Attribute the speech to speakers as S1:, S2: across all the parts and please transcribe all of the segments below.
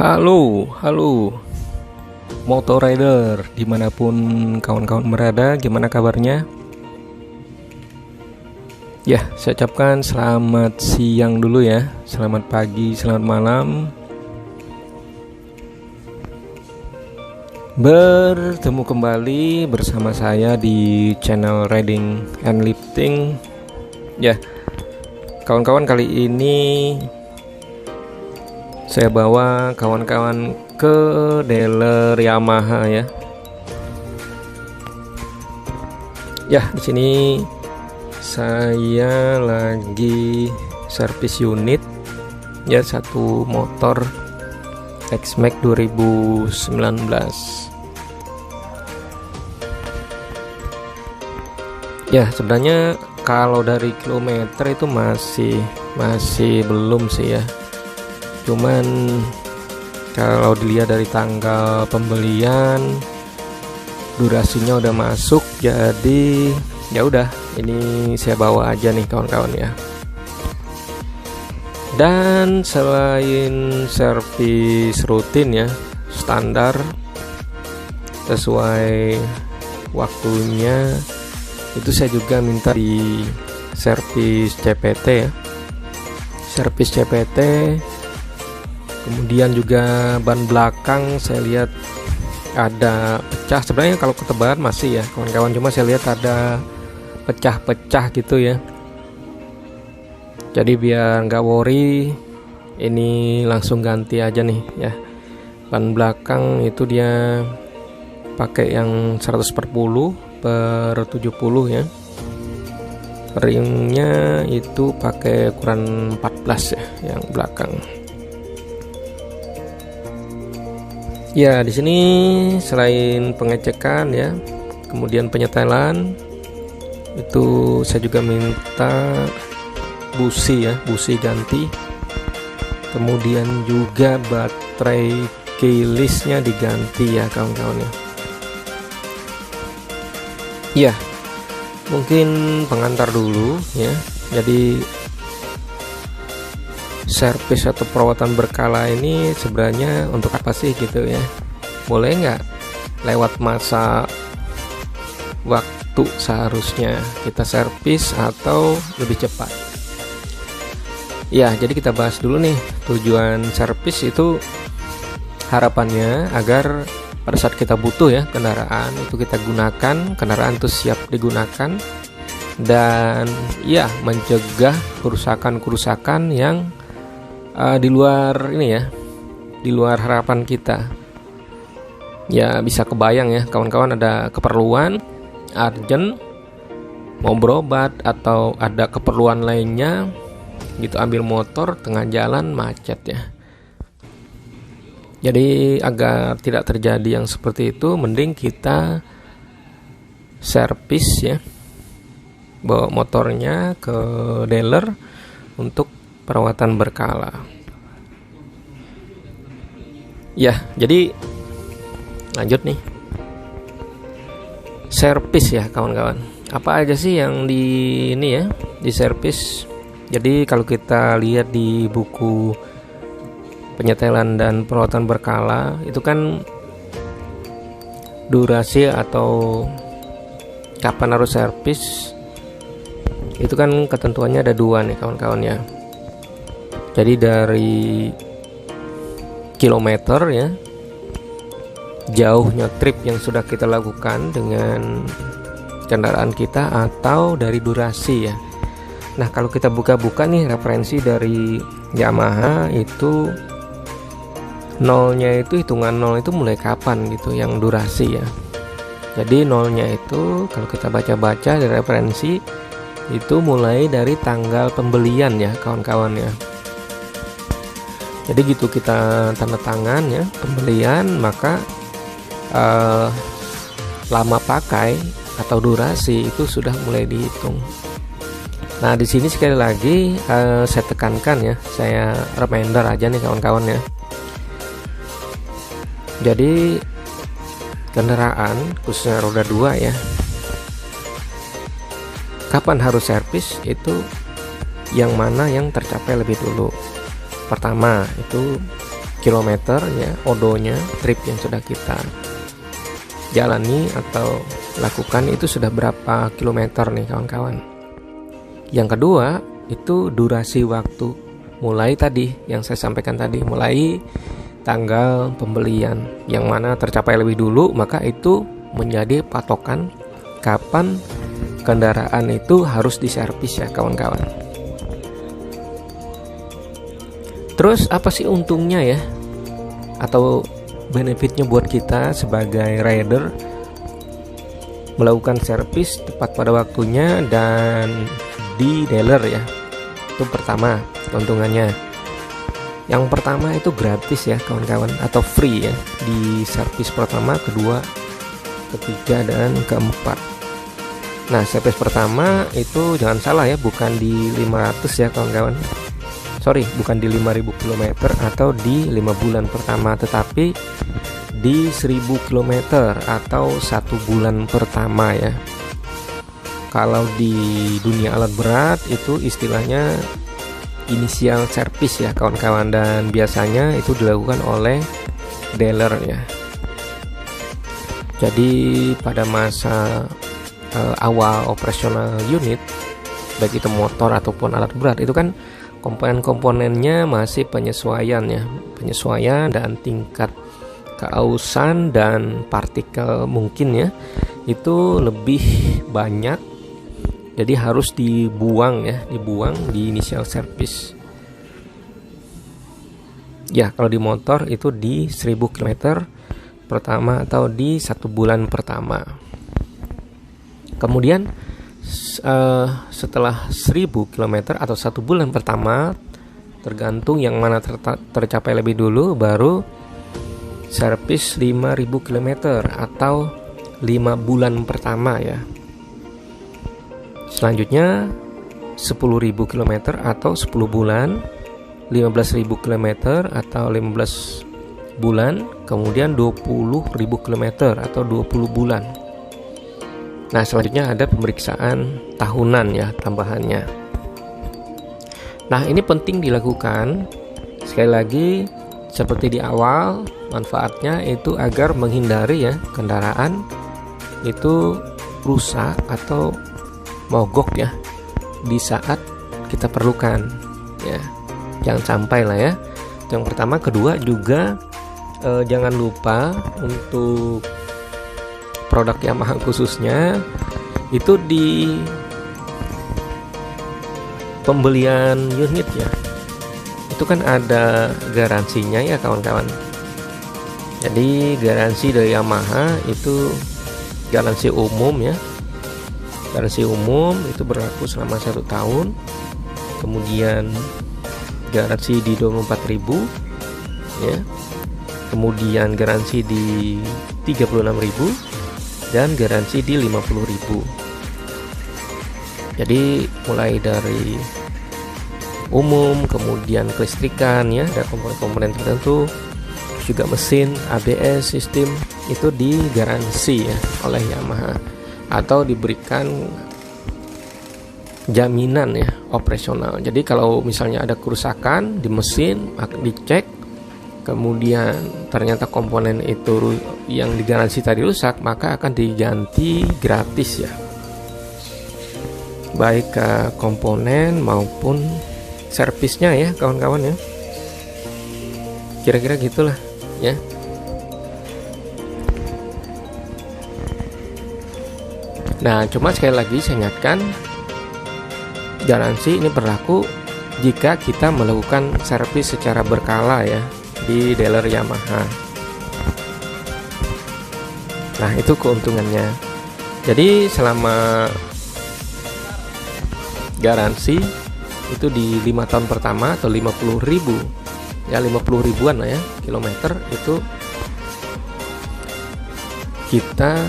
S1: Halo, halo, Motor Rider, dimanapun kawan-kawan berada, gimana kabarnya? Ya, saya ucapkan selamat siang dulu ya, selamat pagi, selamat malam. Bertemu kembali bersama saya di channel Riding and Lifting. Ya, kawan-kawan, kali ini saya bawa kawan-kawan ke dealer Yamaha ya. Ya, di sini saya lagi servis unit ya, satu motor X-Max 2019. Ya, sebenarnya kalau dari kilometer itu masih belum sih ya. Cuman kalau dilihat dari tanggal pembelian, durasinya udah masuk, jadi ya udah, ini saya bawa aja nih kawan-kawan ya. Dan selain servis rutin ya, standar sesuai waktunya, itu saya juga minta di servis CPT ya. Servis CPT. Kemudian juga ban belakang saya lihat ada pecah. Sebenarnya kalau ketebalan masih ya kawan-kawan, cuma saya lihat ada pecah-pecah gitu ya. Jadi biar nggak worry, ini langsung ganti aja nih ya. Ban belakang itu dia pakai yang 140/70 ya. Ringnya itu pakai ukuran 14 ya yang belakang. Ya, di sini selain pengecekan ya, kemudian penyetelan, itu saya juga minta busi ya, busi ganti. Kemudian juga baterai keylessnya diganti ya kawan-kawan ya. Ya, mungkin pengantar dulu ya. Jadi servis atau perawatan berkala ini sebenarnya untuk apa sih gitu ya? Boleh nggak lewat masa waktu seharusnya kita servis atau lebih cepat? Ya, jadi kita bahas dulu nih tujuan servis itu, harapannya agar pada saat kita butuh ya kendaraan itu kita gunakan, kendaraan itu siap digunakan, dan ya mencegah kerusakan-kerusakan yang di luar ini ya, di luar harapan kita. Ya, bisa kebayang ya kawan-kawan, ada keperluan urgent, mau berobat atau ada keperluan lainnya gitu, ambil motor tengah jalan macet ya. Jadi agar tidak terjadi yang seperti itu, mending kita servis ya, bawa motornya ke dealer untuk perawatan berkala. Ya, jadi lanjut nih. Servis ya kawan-kawan. Apa aja sih yang di ini ya, di servis? Jadi kalau kita lihat di buku penyetelan dan perawatan berkala, itu kan durasi atau kapan harus servis, itu kan ketentuannya ada dua nih kawan-kawan ya. Jadi dari kilometer ya, jauhnya trip yang sudah kita lakukan dengan kendaraan kita, atau dari durasi ya. Nah, kalau kita buka-buka nih referensi dari Yamaha, itu nolnya itu, hitungan nol itu mulai kapan gitu, yang durasi ya. Jadi nolnya itu kalau kita baca-baca dari referensi itu mulai dari tanggal pembelian ya kawan-kawan ya. Jadi gitu, kita tanda tangan ya pembelian, maka lama pakai atau durasi itu sudah mulai dihitung. Nah, di sini sekali lagi saya tekankan ya, saya reminder aja nih kawan-kawan ya. Jadi kendaraan khususnya roda 2 ya, kapan harus servis itu yang mana yang tercapai lebih dulu. Pertama itu kilometer ya odonya, trip yang sudah kita jalani atau lakukan itu sudah berapa kilometer nih kawan-kawan. Yang kedua itu durasi waktu, mulai tadi yang saya sampaikan tadi, mulai tanggal pembelian yang mana tercapai lebih dulu, maka itu menjadi patokan kapan kendaraan itu harus diservis ya kawan-kawan. Terus apa sih untungnya ya atau benefitnya buat kita sebagai rider melakukan servis tepat pada waktunya dan di dealer ya? Itu pertama keuntungannya. Yang pertama itu gratis ya kawan-kawan, atau free ya di servis pertama, kedua, ketiga, dan keempat. Nah, servis pertama itu jangan salah ya, bukan di 500 ya kawan-kawan. Sorry, bukan di 5000 km atau di 5 bulan pertama, tetapi di 1000 km atau 1 bulan pertama ya. Kalau di dunia alat berat itu istilahnya inisial service ya kawan-kawan, dan biasanya itu dilakukan oleh dealer ya. Jadi pada masa awal operasional unit, baik itu motor ataupun alat berat, itu kan komponen-komponennya masih penyesuaian ya, penyesuaian dan tingkat keausan dan partikel mungkin ya itu lebih banyak, jadi harus dibuang ya, dibuang di initial service ya. Kalau di motor itu di 1000 km pertama atau di 1 bulan pertama. Kemudian setelah 1000 km atau 1 bulan pertama, tergantung yang mana tercapai lebih dulu, baru servis 5000 km atau 5 bulan pertama ya. Selanjutnya 10.000 km atau 10 bulan, 15.000 km atau 15 bulan, kemudian 20.000 km atau 20 bulan. Nah, selanjutnya ada pemeriksaan tahunan ya tambahannya. Nah, ini penting dilakukan. Sekali lagi, seperti di awal, manfaatnya itu agar menghindari ya kendaraan itu rusak atau mogok ya di saat kita perlukan ya. Jangan sampai lah ya. Itu yang pertama. Kedua juga jangan lupa untuk produk Yamaha khususnya itu di pembelian unit ya, itu kan ada garansinya ya kawan-kawan. Jadi garansi dari Yamaha itu garansi umum ya. Garansi umum itu berlaku selama 1 tahun. Kemudian garansi di 24.000 ya. Kemudian garansi di 36.000 dan garansi di 50.000. Jadi mulai dari umum, kemudian kelistrikan ya, ada komponen-komponen tertentu, juga mesin, ABS, sistem itu digaransi ya oleh Yamaha atau diberikan jaminan ya operasional. Jadi kalau misalnya ada kerusakan di mesin, dicek, kemudian ternyata komponen itu yang digaransi tadi rusak, maka akan diganti gratis ya, baik komponen maupun servisnya ya kawan-kawan ya. Kira-kira gitulah ya. Nah, cuma sekali lagi saya ingatkan, garansi ini berlaku jika kita melakukan servis secara berkala ya di dealer Yamaha. Nah, itu keuntungannya. Jadi selama garansi itu di 5 tahun pertama atau 50.000 ya, 50 ribuan lah ya kilometer, itu kita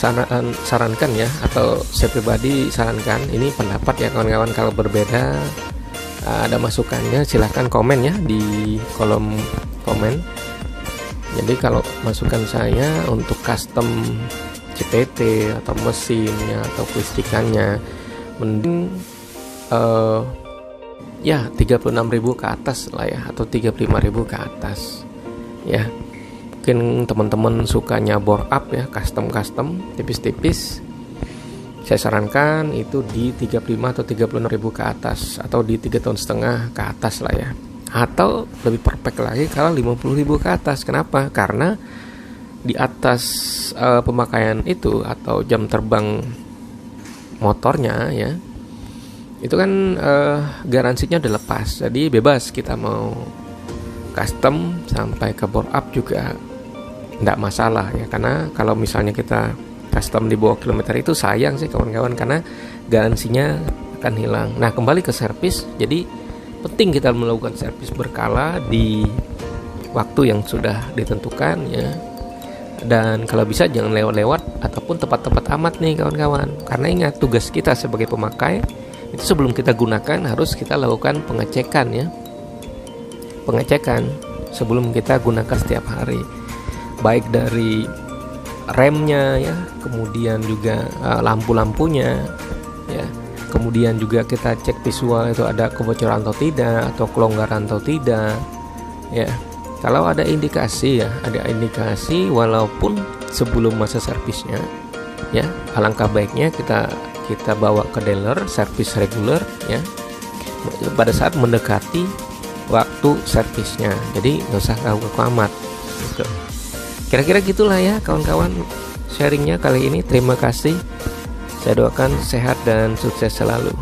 S1: sarankan ya, atau saya pribadi sarankan, ini pendapat ya kawan-kawan, kalau berbeda ada masukannya silahkan komen ya di kolom komen. Jadi kalau masukan saya untuk custom CPT atau mesinnya atau kelistrikannya, mending ya 36.000 ke atas lah ya, atau 35.000 ke atas ya. Mungkin teman-teman sukanya bore up ya, custom tipis-tipis, saya sarankan itu di 35 atau 36.000 ke atas, atau di 3,5 tahun ke atas lah ya. Atau lebih perfect lagi kalau 50.000 ke atas. Kenapa? Karena di atas pemakaian itu atau jam terbang motornya ya, itu kan garansinya udah lepas, jadi bebas kita mau custom sampai ke bore up juga nggak masalah ya. Karena kalau misalnya kita custom di bawah kilometer itu sayang sih kawan-kawan, karena garansinya akan hilang. Nah, kembali ke servis, jadi penting kita melakukan servis berkala di waktu yang sudah ditentukan ya. Dan kalau bisa jangan lewat-lewat ataupun tepat-tepat amat nih kawan-kawan. Karena ingat, tugas kita sebagai pemakai itu sebelum kita gunakan harus kita lakukan pengecekan ya. Pengecekan sebelum kita gunakan setiap hari. Baik dari remnya ya, kemudian juga lampu-lampunya ya. Kemudian juga kita cek visual itu ada kebocoran atau tidak, atau kelonggaran atau tidak ya. Kalau ada indikasi walaupun sebelum masa servisnya ya, alangkah baiknya kita bawa ke dealer servis reguler ya, pada saat mendekati waktu servisnya. Jadi nggak usah kaku amat gitu. Kira-kira gitulah ya kawan-kawan sharingnya kali ini. Terima kasih, saya doakan sehat dan sukses selalu.